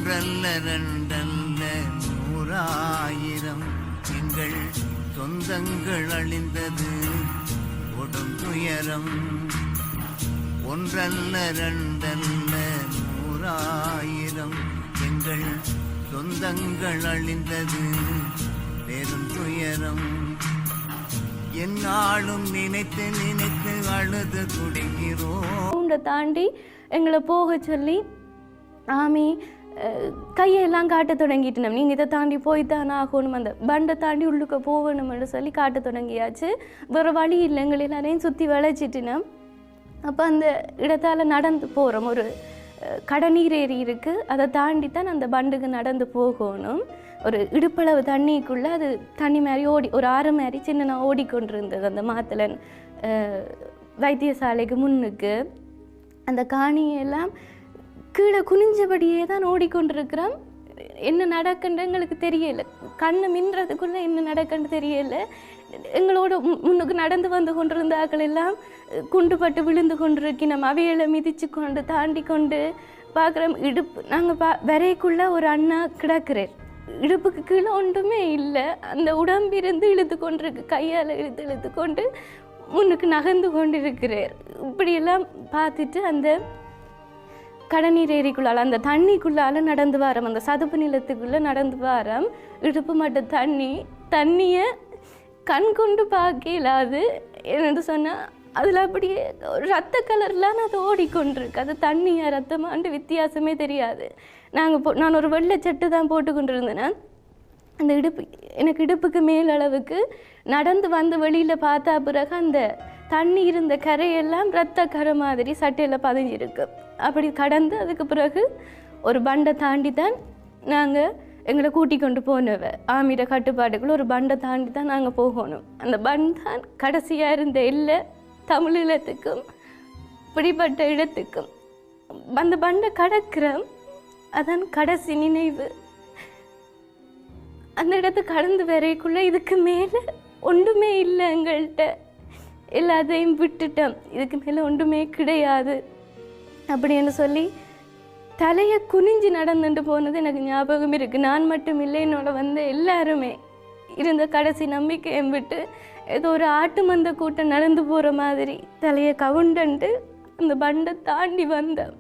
ஒன்றல்ல ரெண்டல்ல நூறாயிரம் எங்கள் சொந்தங்கள் அழிந்தது கொடும் துயரம். ஒன்றல்ல ரெண்டல்ல நூறாயிரம் எங்கள் சொந்தங்கள் அழிந்தது பெரும் துயரம். என்னாலும் நினைத்து நினைத்து அழுது துடிக்கிறோம். தாண்டி எங்களை போக சொல்லி ஆமி கையெல்லாம் காட்ட தொடங்கிட்டோம். நீங்கள் இதை தாண்டி போய்தான் ஆகணும், அந்த பண்டை தாண்டி உள்ளுக்க போகணும்னு சொல்லி காட்ட தொடங்கியாச்சு. வேறு வழி இல்லை, எங்களை எல்லாரையும் சுற்றி வளைச்சிட்டினோம். அப்போ அந்த இடத்தால் நடந்து போகிறோம். ஒரு கடநீர் ஏரி இருக்குது, அதை தாண்டி தான் அந்த பண்டுக்கு நடந்து போகணும். ஒரு இடுப்பளவு தண்ணிக்குள்ளே அது தண்ணி மாதிரி ஓடி, ஒரு ஆறு மாதிரி சின்ன ஓடிக்கொண்டிருந்தது அந்த மாத்தலன் வைத்தியசாலைக்கு முன்னுக்கு. அந்த காணியெல்லாம் கீழே குனிஞ்சபடியே தான் ஓடிக்கொண்டிருக்கிறோம். என்ன நடக்குன்னு எங்களுக்கு தெரியலை, கண்ணு மின்றதுக்குள்ளே என்ன நடக்குன்னு தெரியலை. எங்களோட முன்னுக்கு நடந்து வந்து கொண்டிருந்த ஆக்கள் எல்லாம் குண்டுபட்டு விழுந்து கொண்டிருக்கணும். அவைகளை மிதித்து கொண்டு தாண்டி கொண்டு பார்க்குறோம். இடுப்பு நாங்கள் வரைக்குள்ளே ஒரு அண்ணா கிடக்குறார், இடுப்புக்கு கீழே ஒன்றுமே இல்லை. அந்த உடம்பிருந்து இழுத்து கொண்டிருக்கு, கையால் இழுத்து கொண்டு முன்னுக்கு நகர்ந்து கொண்டு இருக்கிறார். இப்படியெல்லாம் பார்த்துட்டு அந்த கடநீர் ஏரிக்குள்ளால் அந்த தண்ணிக்குள்ளால் நடந்து வரோம். அந்த சதுப்பு நிலத்துக்குள்ளே நடந்து வரோம். இடுப்பு மட்டும் தண்ணியை கண் கொண்டு பார்க்கலாது. என்னென்னு சொன்னால் அதில் அப்படியே ரத்த கலர்லாம் அது ஓடிக்கொண்டிருக்கு. அது தண்ணியாக ரத்தமாண்டு வித்தியாசமே தெரியாது. நான் ஒரு வெள்ளை சட்டு தான் போட்டு கொண்டிருந்தேன். அந்த எனக்கு இடுப்புக்கு மேல் அளவுக்கு நடந்து வந்து வெளியில் பார்த்தா பிறகு அந்த தண்ணி இருந்த கரையெல்லாம் ரத்த கரை மாதிரி சட்டையில் பதிஞ்சிருக்கு. அப்படி கடந்து அதுக்கு பிறகு ஒரு பண்டை தாண்டி தான் நாங்கள் எங்களை கூட்டி கொண்டு போனவ. ஆமிட கட்டுப்பாடுக்குள்ள ஒரு பண்டை தாண்டி தான் நாங்கள் போகணும். அந்த பண்டான் கடைசியாக இருந்த இல்லை தமிழீழத்துக்கும் பிடிப்பட்ட இடத்துக்கும். அந்த பண்டை கடக்கிறோம், அதான் கடைசி நினைவு. அந்த இடத்த கடந்து வரைக்குள்ளே இதுக்கு மேலே ஒன்றுமே இல்லை, எங்கள்கிட்ட எல்லாத்தையும் விட்டுட்டோம், இதுக்கு மேலே ஒன்றுமே கிடையாது அப்படின்னு சொல்லி தலையை குனிஞ்சு நடந்துட்டு போனது எனக்கு ஞாபகம் இருக்குது. நான் மட்டும் இல்லை, என்னோட வந்து எல்லாருமே இருந்த கடைசி நம்பிக்கையை விட்டு ஏதோ ஒரு ஆட்டு மந்த கூட்டம் நடந்து போகிற மாதிரி தலையை கவுண்டன்ட்டு அந்த பண்டை தாண்டி வந்தேன்.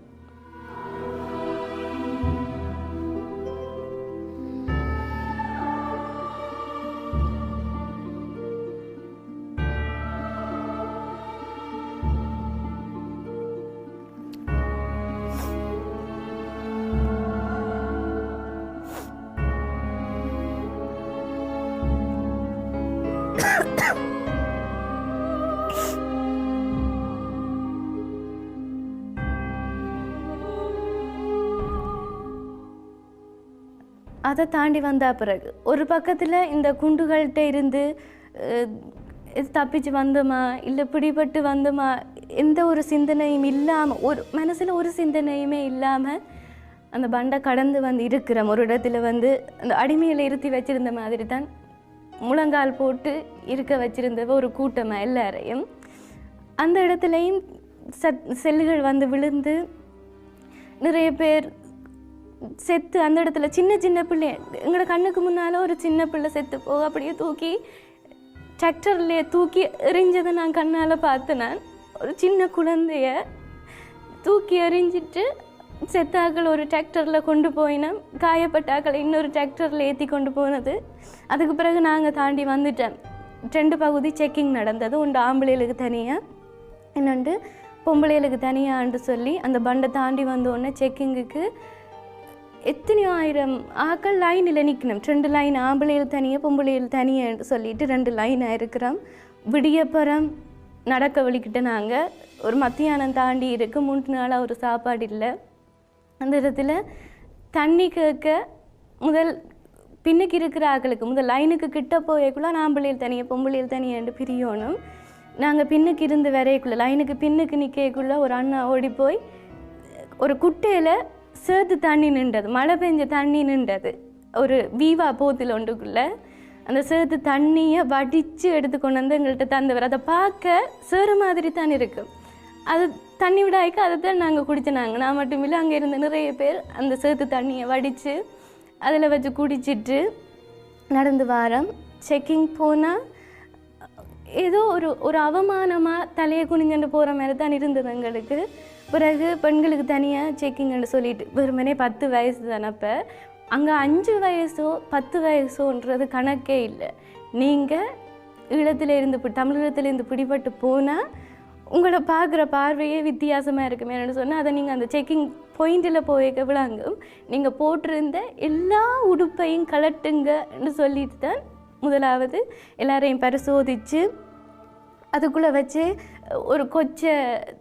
அதை தாண்டி வந்த பிறகு ஒரு பக்கத்தில் இந்த குண்டுகள்கிட்ட இருந்து தப்பிச்சு வந்தோமா இல்லை பிடிபட்டு வந்தோமா எந்த ஒரு சிந்தனையும் இல்லாமல், ஒரு மனசில் ஒரு சிந்தனையுமே இல்லாமல் அந்த பண்டை கடந்து வந்து இருக்கிறோம். ஒரு இடத்துல வந்து அந்த அடிமையில் இருத்தி வச்சுருந்த மாதிரி தான் முழங்கால் போட்டு இருக்க வச்சுருந்த ஒரு கூட்டமாக எல்லாரையும். அந்த இடத்துலையும் செல்லுகள் வந்து விழுந்து நிறைய பேர் செத்து அந்த இடத்துல சின்ன சின்ன பிள்ளை எங்களோட கண்ணுக்கு முன்னால் ஒரு சின்ன பிள்ளை செத்து போக அப்படியே தூக்கி டிராக்டர்லேயே தூக்கி எறிஞ்சதை நான் கண்ணால் பார்த்தேன். நான் ஒரு சின்ன குழந்தைய தூக்கி எறிஞ்சிட்டு செத்தாக்கள் ஒரு டிராக்டரில் கொண்டு போயினோம், காயப்பட்ட ஆக்களை இன்னொரு டிராக்டரில் ஏற்றி கொண்டு போனது. அதுக்கு பிறகு நாங்கள் தாண்டி வந்துட்டோம். 2 பகுதி செக்கிங் நடந்தது. ஒன்று ஆம்பளைகளுக்கு தனியாக, இன்னொன்று பொம்பளைகளுக்கு தனியான்னு சொல்லி அந்த பண்டை தாண்டி வந்தோடனே செக்கிங்குக்கு எத்தனையோ ஆயிரம் ஆக்கள் லைனில் நிற்கணும். 2 லைன் ஆம்பளையில் தனியாக பொம்பளையில் தனியான்னு சொல்லிட்டு 2 லைனாக இருக்கிறோம். விடியப்புறம் நடக்க வலிக்கிட்ட நாங்கள் ஒரு மத்தியானம் தாண்டி இருக்குது. 3 நாளாக ஒரு சாப்பாடு இல்லை. அந்த இடத்துல தண்ணி கேட்க முதல் பின்னுக்கு இருக்கிற ஆக்களுக்கு முதல் லைனுக்கு கிட்ட போயக்குள்ள ஆம்பளையில் தனியாக பொம்பளையில் தனியாண்டு பிரியணும். நாங்கள் பின்னுக்கு இருந்து வரையக்குள்ள லைனுக்கு பின்னுக்கு நிற்கக்குள்ள ஒரு அண்ணா ஓடி போய் ஒரு குட்டையில் சேத்து தண்ணி நின்றது, மழை பெஞ்ச தண்ணி நின்றது. ஒரு வீவா போத்தில் ஒன்றுக்குள்ளே அந்த சேத்து தண்ணியை வடித்து எடுத்து கொண்டு வந்து எங்கள்கிட்ட தந்தவர். அதை பார்க்க சேறு மாதிரி தான் இருக்கும். அது தண்ணி விடாய்க்கு அதை தான் நாங்கள் குடிச்சினாங்க. நான் மட்டும் இல்லை, அங்கே இருந்த நிறைய பேர் அந்த சேத்து தண்ணியை வடித்து அதில் வச்சு குடிச்சிட்டு நடந்து வாரம். செக்கிங் போனால் ஏதோ ஒரு அவமானமாக தலையை குனிஞ்சுட்டு போகிற மாதிரி தான் இருந்தது எங்களுக்கு. பிறகு பெண்களுக்கு தனியாக செக்கிங்னு சொல்லிட்டு வெறுமனே 10 வயசு தானே. அப்போ அங்கே 5 வயசோ 10 வயசோன்றது கணக்கே இல்லை. நீங்கள் தமிழகத்திலேருந்து பிடிபட்டு போனால் உங்களை பார்க்குற பார்வையே வித்தியாசமாக இருக்குமே சொன்னால் அதை நீங்கள் அந்த செக்கிங் பாயிண்டில் போய்க்க விளாங்கும். நீங்கள் போட்டிருந்த எல்லா உடுப்பையும் கலட்டுங்கன்னு சொல்லிட்டு தான் முதலாவது எல்லாரையும் பரிசோதித்து அதுக்குள்ளே வச்சு ஒரு கொச்சை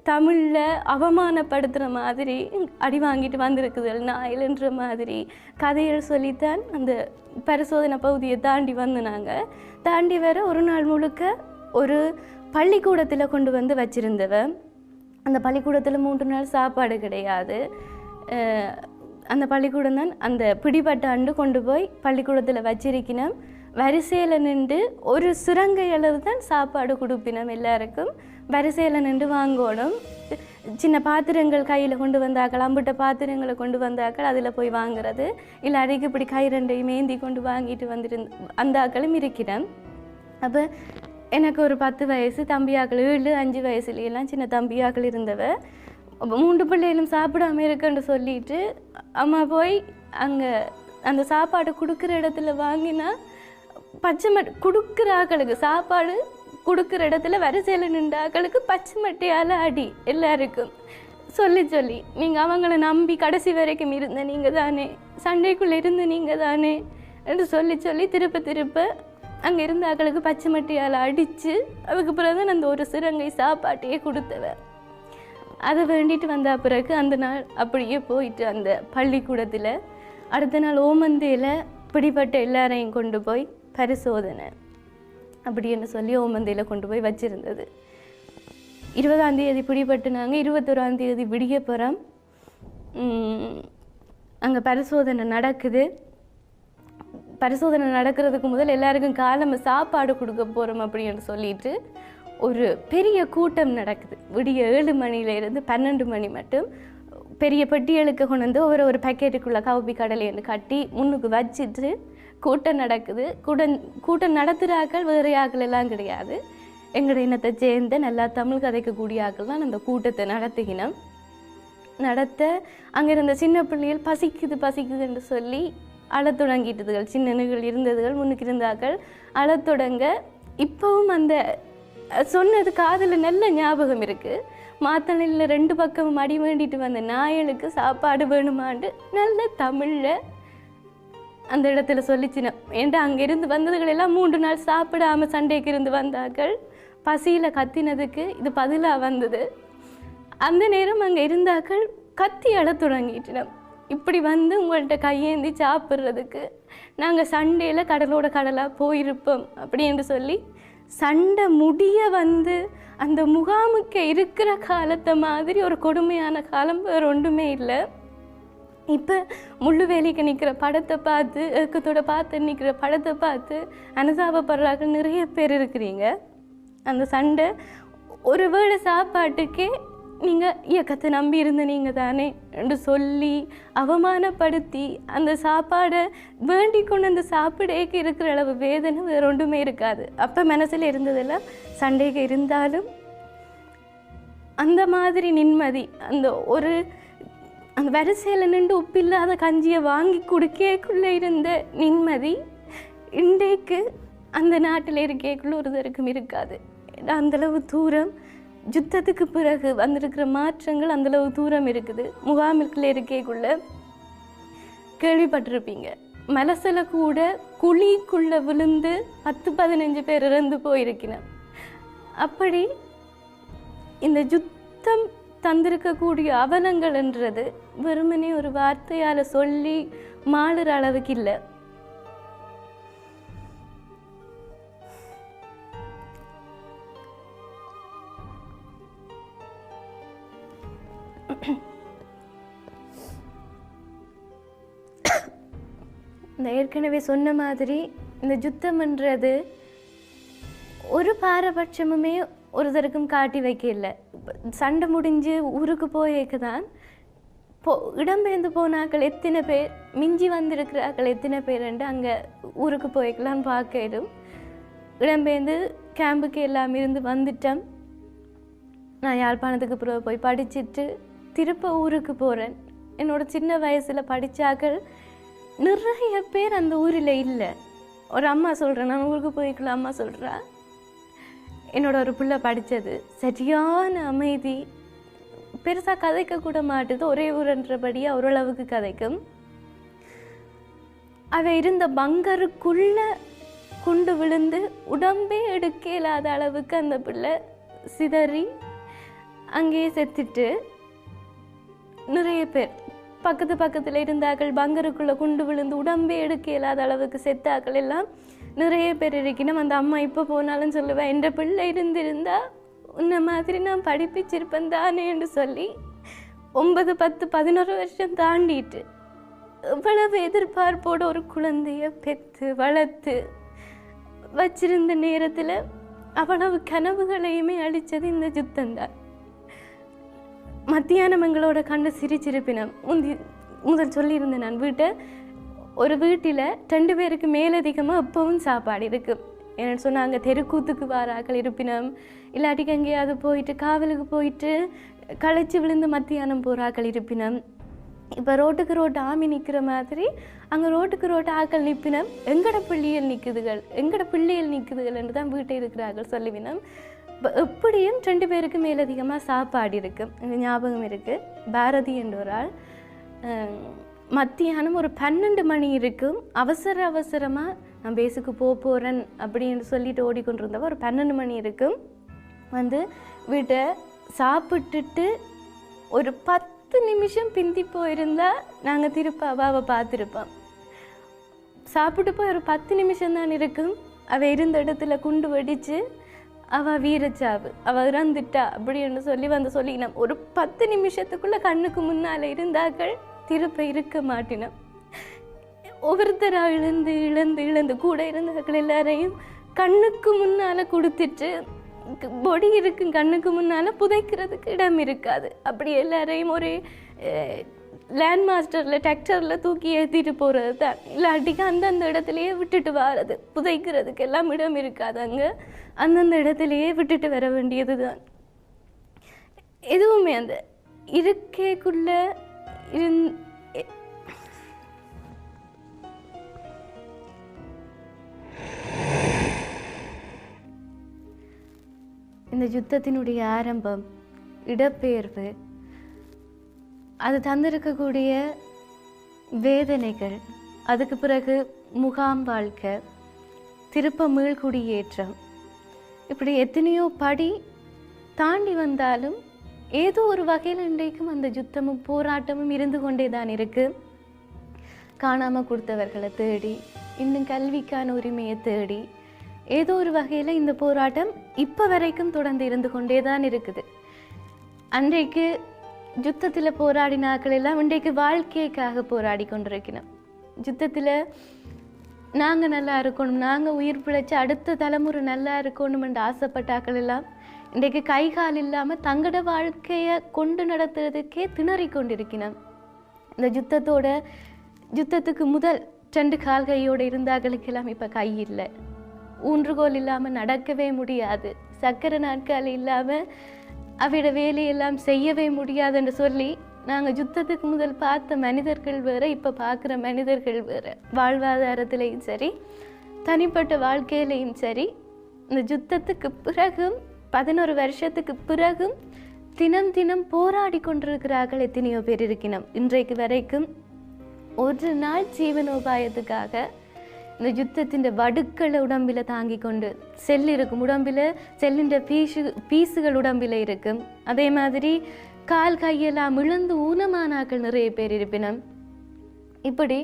தமிழில் அவமானப்படுத்துகிற மாதிரி அடி வாங்கிட்டு வந்திருக்குது நாயில்ன்ற மாதிரி கதைகள் சொல்லித்தான் அந்த பரிசோதனை பகுதியை தாண்டி தாண்டி வர ஒரு நாள் முழுக்க ஒரு பள்ளிக்கூடத்தில் கொண்டு வந்து வச்சுருந்தவ. அந்த பள்ளிக்கூடத்தில் 3 நாள் சாப்பாடு கிடையாது. அந்த பள்ளிக்கூடம் தான் அந்த பிடிபட்ட ஆண்டு கொண்டு போய் பள்ளிக்கூடத்தில் வச்சிருக்கணும். வரிசையில் நின்று ஒரு சுரங்கை அளவு தான் சாப்பாடு கொடுப்பினோம். எல்லாருக்கும் வரிசையில் நின்று வாங்கணும். சின்ன பாத்திரங்கள் கையில் கொண்டு வந்தாக்கள், அம்பிட்ட பாத்திரங்களை கொண்டு வந்தாக்கள் அதில் போய் வாங்குறது, இல்லை அதைக்கு இப்படி கை 2ஐயும் ஏந்தி கொண்டு வாங்கிட்டு அந்த ஆக்களும் இருக்கிறேன். அப்போ எனக்கு ஒரு 10 வயசு, தம்பியாக்கள் 7, 5 வயசுலையெல்லாம் சின்ன தம்பியாக்கள் இருந்தவ. 3 பிள்ளைகளும் சாப்பிடாம இருக்குன்னு சொல்லிட்டு அம்மா போய் அங்கே அந்த சாப்பாடு கொடுக்குற இடத்துல வாங்கினா பச்சை மட்டை கொடுக்குற ஆக்களுக்கு, சாப்பாடு கொடுக்குற இடத்துல வரிசையில் நின்ற ஆக்களுக்கு பச்சை மட்டையால் அடி எல்லாருக்கும் சொல்லி நீங்கள் அவங்கள நம்பி கடைசி வரைக்கும் இருந்த நீங்கள் தானே, சண்டைக்குள்ளே இருந்த நீங்கள் தானே என்று சொல்லி திருப்ப அங்கே இருந்த ஆக்களுக்கு பச்சை மட்டையால் அடித்து அதுக்கு பிறகு தான் அந்த ஒரு சிறங்கை சாப்பாட்டையே கொடுத்தவ. அதை வேண்டிட்டு வந்த பிறகு அந்த நாள் அப்படியே போயிட்டு அந்த பள்ளிக்கூடத்தில் அடுத்த நாள் ஓமந்தையில் பிடிப்பட்ட எல்லாரையும் கொண்டு போய் பரிசோதனை அப்படின்னு சொல்லி ஓமந்தையில் கொண்டு போய் வச்சுருந்தது. 20ஆம் தேதி பிடிபட்டுனாங்க. 21ஆம் தேதி விடியப்புறம் அங்கே பரிசோதனை நடக்குது. பரிசோதனை நடக்கிறதுக்கு முதல் எல்லாருக்கும் காலம்ப சாப்பாடு கொடுக்க போகிறோம் அப்படின்னு சொல்லிட்டு ஒரு பெரிய கூட்டம் நடக்குது. விடிய 7 மணிலேருந்து 12 மணி மட்டும் பெரிய பெட்டியலுக்கு கொண்டு வந்து ஒரு பேக்கெட்டுக்குள்ளே காபி கடலைன்னு கட்டி முன்னுக்கு வச்சுட்டு கூட்டம் நடக்குது. கூட்டம் நடத்துகிற ஆக்கள் வேறு ஆக்கள் எல்லாம் கிடையாது. எங்களோட இனத்தை சேர்ந்த நல்லா தமிழ் கதைக்கக்கூடிய ஆக்கள் தான் அந்த கூட்டத்தை நடத்துகினோம். நடத்த அங்கே இருந்த சின்ன பிள்ளைகள் பசிக்குதுன்னு சொல்லி அழத் தொடங்கிட்டதுகள். சின்னனுகள் இருந்ததுகள் முன்னுக்கு இருந்தாக்கள் அழத் தொடங்க. இப்போவும் அந்த சொன்னது காதில் நல்ல ஞாபகம் இருக்குது. மாத்தணையில் 2 பக்கமும் அடி வேண்டிட்டு வந்த நாயலுக்கு சாப்பாடு வேணுமாண்டு நல்ல தமிழில் அந்த இடத்துல சொல்லிச்சின. ஏன்டா அங்கே இருந்து வந்ததுகள் எல்லாம் 3 நாள் சாப்பிடாமல் சண்டைக்கு இருந்து வந்தாக்கள். பசியில் கத்தினதுக்கு இது பதிலாக வந்தது. அந்த நேரம் அங்கே இருந்தாக்கள் கத்தி அழத் தொடங்கிட்டினோம். இப்படி வந்து உங்கள்கிட்ட கையேந்தி சாப்பிட்றதுக்கு நாங்கள் சண்டையில் கடலோட கடலாக போயிருப்போம் அப்படின்னு சொல்லி சண்டை முடிய வந்து அந்த முகாமுக்கு இருக்கிற காலத்தை மாதிரி ஒரு கொடுமையான காலம் வேறு ஒன்றுமே இல்லை. இப்போ முள்ளுவேலிக்கு நிற்கிற படத்தை பார்த்து ஏக்கத்தோட பார்த்து நிற்கிற படத்தை பார்த்து அனுதாபப்படுறாங்க நிறைய பேர் இருக்கிறீங்க. அந்த சண்டை ஒரு வேளை சாப்பாட்டுக்கே நீங்கள் இயக்கத்தை நம்பி இருந்த நீங்கள் தானே என்று சொல்லி அவமானப்படுத்தி அந்த சாப்பாடை வேண்டி கொண்டு அந்த சாப்பிடேக்கு இருக்கிற அளவு வேதனை வேறு ஒன்றுமே இருக்காது. அப்போ மனசில் இருந்ததெல்லாம் சண்டைக்கு இருந்தாலும் அந்த மாதிரி நிம்மதி, அந்த வரிசையில் நின்று உப்பில்லாத கஞ்சியை வாங்கி குடிக்கக்குள்ளே இருந்த நிம்மதி இன்றைக்கு அந்த நாட்டில் இருக்கக்குள்ள ஒருத்தருக்கும் இருக்காது. அந்தளவு தூரம் யுத்தத்துக்கு பிறகு வந்திருக்கிற மாற்றங்கள் அந்தளவு தூரம் இருக்குது. முகாமிற்குள்ளே இருக்கக்குள்ள கேள்விப்பட்டிருப்பீங்க, மலசில் கூட குழிக்குள்ளே விழுந்து 10-15 பேர் இறந்து போயிருக்கிறேன். அப்படி இந்த யுத்தம் தந்திருக்கக்கூடிய அவலங்கள்ன்றது வெறுமனே ஒரு வார்த்தையால் சொல்லி மாளுற அளவுக்கு இல்லை. இந்த ஏற்கனவே சொன்ன மாதிரி இந்த யுத்தம்ன்றது ஒரு பாரபட்சமுமே ஒருத்தருக்கும் காட்டி வைக்கல. சண்டை முடிஞ்சு ஊருக்கு போயேக்கு தான் இடம்பெயர்ந்து போனாக்கள் எத்தனை பேர், மிஞ்சி வந்திருக்கிறாக்கள் எத்தனை பேருண்டு அங்கே ஊருக்கு போய்க்கலான்னு பார்க்கலும். இடம்பெயர்ந்து கேம்புக்கு எல்லாம் இருந்து வந்துட்டேன். நான் யாழ்ப்பாணத்துக்கு பிறகு போய் படிச்சுட்டு திருப்ப ஊருக்கு போகிறேன். என்னோட சின்ன வயசில் படித்தாக்கள் நிறைய பேர் அந்த ஊரில் இல்லை. ஒரு அம்மா சொல்கிறேன், நான் ஊருக்கு போய்க்கலாம் அம்மா சொல்கிறா. என்னோட ஒரு பிள்ளை படித்தது சரியான அமைதி, பெருசாக கதைக்க கூட மாட்டுது, ஒரே ஊரன்றபடியாக ஓரளவுக்கு கதைக்கும். அவ இருந்த பங்கருக்குள்ள குண்டு விழுந்து உடம்பே எடுக்க இல்லாத அளவுக்கு அந்த பிள்ளை சிதறி அங்கேயே செத்துட்டு, நிறைய பேர் பக்கத்தில் இருந்தாக்கள் பங்கருக்குள்ள குண்டு விழுந்து உடம்பே எடுக்க இல்லாத அளவுக்கு செத்தாக்கள் எல்லாம் நிறைய பேர் இருக்கணும். அந்த அம்மா இப்போ போனாலும் சொல்லுவேன், என்ற பிள்ளை இருந்திருந்தா உன்ன மாதிரி நான் படிப்பிச்சிருப்பேன் தானே என்று சொல்லி 9, 10, 11 வருஷம் தாண்டிட்டு இவ்வளவு எதிர்பார்ப்போடு ஒரு குழந்தைய பெற்று வளர்த்து வச்சிருந்த நேரத்தில் அவ்வளவு கனவுகளையுமே அழித்தது இந்த யுத்தம்தான். மத்தியானம் எங்களோட கண்டு சிரிச்சிருப்பினம். முதல் சொல்லியிருந்தேன், நான் ஒரு வீட்டில் 2 பேருக்கு மேலதிகமாக எப்பவும் சாப்பாடு இருக்குது. என்னென்னு சொன்னால் அங்கே தெருக்கூத்துக்கு வாராக்கள் இருப்பினம், இல்லாட்டிக்கு எங்கேயாவது போயிட்டு காவலுக்கு போயிட்டு களைச்சி விழுந்து மத்தியானம் போகிறாக்கள் இருப்பினம். இப்போ ரோட்டுக்கு ஆமி நிற்கிற மாதிரி அங்கே ரோட்டுக்கு ஆக்கள் நிற்பினம். எங்கட பிள்ளைகள் நிற்குதுகள் என்று தான் வீட்டை இருக்கிறார்கள் சொல்லுவினம். இப்போ எப்படியும் 2 பேருக்கு மேலதிகமாக சாப்பாடு இருக்குது. எனக்கு ஞாபகம் இருக்குது, பாரதி என்ற ஒரு ஆள் மத்தியானம் ஒரு 12 மணி இருக்கும், அவசரமாக நான் பேஸுக்கு போகிறேன் அப்படின்னு சொல்லிட்டு ஓடிக்கொண்டிருந்தவ ஒரு 12 மணி இருக்கும் வந்து வீட்டை சாப்பிட்டுட்டு ஒரு 10 நிமிஷம் பிந்தி போயிருந்தா நாங்கள் திருப்ப அவாவை பார்த்துருப்போம். சாப்பிட்டு போய் ஒரு 10 நிமிஷம் தான் இருக்கும், அவள் இருந்த இடத்துல குண்டு வெடித்து அவள் வீரச்சாவு, அவள் இறந்துட்டா அப்படின்னு சொல்லி நம்ம ஒரு 10 நிமிஷத்துக்குள்ளே கண்ணுக்கு முன்னால் இருந்தாக்கள் திருப்ப இருக்க மாட்டினோம். ஒவ்வொருத்தராக இழந்து கூட இருந்தாக்கள் எல்லாரையும் கண்ணுக்கு முன்னால் கொடுத்துட்டு பொடி இருக்கும், கண்ணுக்கு முன்னால் புதைக்கிறதுக்கு இடம் இருக்காது. அப்படி எல்லாரையும் ஒரு லேண்ட் மாஸ்டரில் டிராக்டரில் தூக்கி ஏற்றிட்டு போகிறது தான், இல்லாட்டிக்கு அந்தந்த இடத்துலையே விட்டுட்டு வர்றது. புதைக்கிறதுக்கு எல்லாம் இடம் இருக்காது, அங்கே அந்தந்த இடத்துலையே விட்டுட்டு வர வேண்டியது தான். எதுவுமே அந்த இருக்கைக்குள்ள இந்த யுத்தத்தினுடைய ஆரம்பம், இடப்பெயர்வு, அது தந்திருக்கக்கூடிய வேதனைகள், அதுக்கு பிறகு முகாம் வாழ்க்கை, திருப்ப மீள்குடியேற்றம், இப்படி எத்தனையோ படி தாண்டி வந்தாலும் ஏதோ ஒரு வகையில் இன்றைக்கும் அந்த யுத்தமும் போராட்டமும் இருந்து கொண்டே தான் இருக்குது. காணாமல் கொடுத்தவர்களை தேடி, இன்னும் கல்விக்கான உரிமையை தேடி, ஏதோ ஒரு வகையில் இந்த போராட்டம் இப்போ வரைக்கும் தொடர்ந்து இருந்து கொண்டே தான் இருக்குது. அன்றைக்கு யுத்தத்தில் போராடினாக்கள் எல்லாம் இன்றைக்கு வாழ்க்கைக்காக போராடி கொண்டிருக்கணும். யுத்தத்தில் நாங்கள் நல்லா இருக்கணும், நாங்கள் உயிர் பிழைச்சி அடுத்த தலைமுறை நல்லா இருக்கணும் என்று ஆசைப்பட்டாக்கள் எல்லாம் இன்றைக்கு கை கால் இல்லாமல் தங்களோட வாழ்க்கையை கொண்டு நடத்துறதுக்கே திணறி கொண்டிருக்கணும். இந்த யுத்தத்துக்கு முதல் 2 கால் கையோடு இருந்தாக்களுக்கெல்லாம் இப்போ கை இல்லை, ஊன்றுகோல் இல்லாமல் நடக்கவே முடியாது, சக்கரை நாட்கால் இல்லாமல் அவையோட வேலையெல்லாம் செய்யவே முடியாதுன்னு சொல்லி நாங்கள் யுத்தத்துக்கு முதல் பார்த்த மனிதர்கள் வேறு, இப்போ பார்க்குற மனிதர்கள் வேறு. வாழ்வாதாரத்திலையும் சரி, தனிப்பட்ட வாழ்க்கையிலையும் சரி, இந்த யுத்தத்துக்கு பிறகும் 11 வருஷத்துக்கு பிறகும் தினம் போராடி கொண்டிருக்கிறார்கள் எத்தனையோ பேர் இருக்கணும். இன்றைக்கு வரைக்கும் ஒரு நாள் ஜீவனோபாயத்துக்காக இந்த யுத்தத்தின் வடுக்களை உடம்பில் தாங்கி கொண்டு செல் இருக்கும், உடம்பில் செல்லின்ற பீஸுகள் உடம்பில் இருக்கும். அதே மாதிரி கால் கையெல்லாம் இழந்து ஊனமானாக்கள் நிறைய பேர் இருப்பினம். இப்படி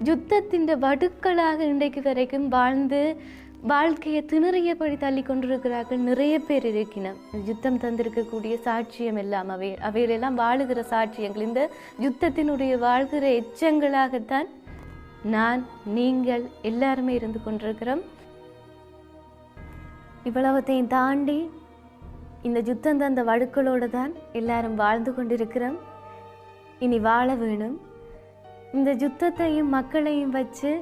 யுத்தத்தின் வடுக்களாக இன்றைக்கு வரைக்கும் வாழ்ந்து வாழ்க்கையை திணறியபடி தள்ளி கொண்டிருக்கிறார்கள் நிறைய பேர் இருக்கணும். யுத்தம் தந்திருக்கக்கூடிய சாட்சியம் எல்லாம் அவையிலெல்லாம் வாழுகிற சாட்சியங்கள், இந்த யுத்தத்தினுடைய வாழ்கிற எச்சங்களாகத்தான் நான் நீங்கள் எல்லாருமே இருந்து கொண்டிருக்கிறோம். இவ்வளவத்தையும் தாண்டி இந்த யுத்தம் தந்த வடுக்களோடு தான் எல்லாரும் வாழ்ந்து கொண்டிருக்கிறோம். இனி வாழ வேணும். இந்த யுத்தத்தையும் மக்களையும் வச்சு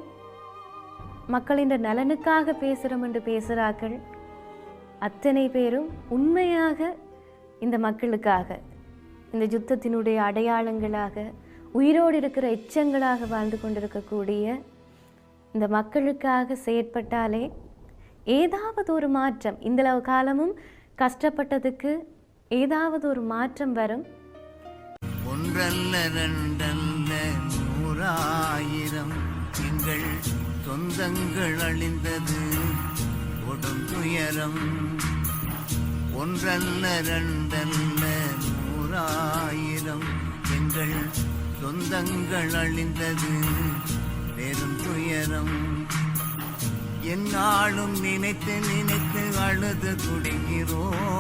மக்களின் நலனுக்காக பேசுகிறோம் என்று பேசுகிறார்கள் அத்தனை பேரும் உண்மையாக இந்த மக்களுக்காக, இந்த யுத்தத்தினுடைய அடையாளங்களாக, உயிரோடு இருக்கிற எச்சங்களாக வாழ்ந்து கொண்டிருக்கக்கூடிய இந்த மக்களுக்காக செயற்பட்டாலே ஏதாவது ஒரு மாற்றம், இந்தளவு காலமும் கஷ்டப்பட்டதுக்கு ஏதாவது ஒரு மாற்றம் வரும். ஒன்றல்ல ரெண்டல்ல நூறாயிரம் எங்கள் சொந்தங்கள் அழிந்தது கொடும் துயரம். ஒன்றல்ல ரெண்டல்ல நூறாயிரம் எங்கள் சொந்தங்கள் அழிந்தது பெரும் துயரம். என்னாலும் நினைத்து நினைத்து அழுது குடிக்கிறோம்.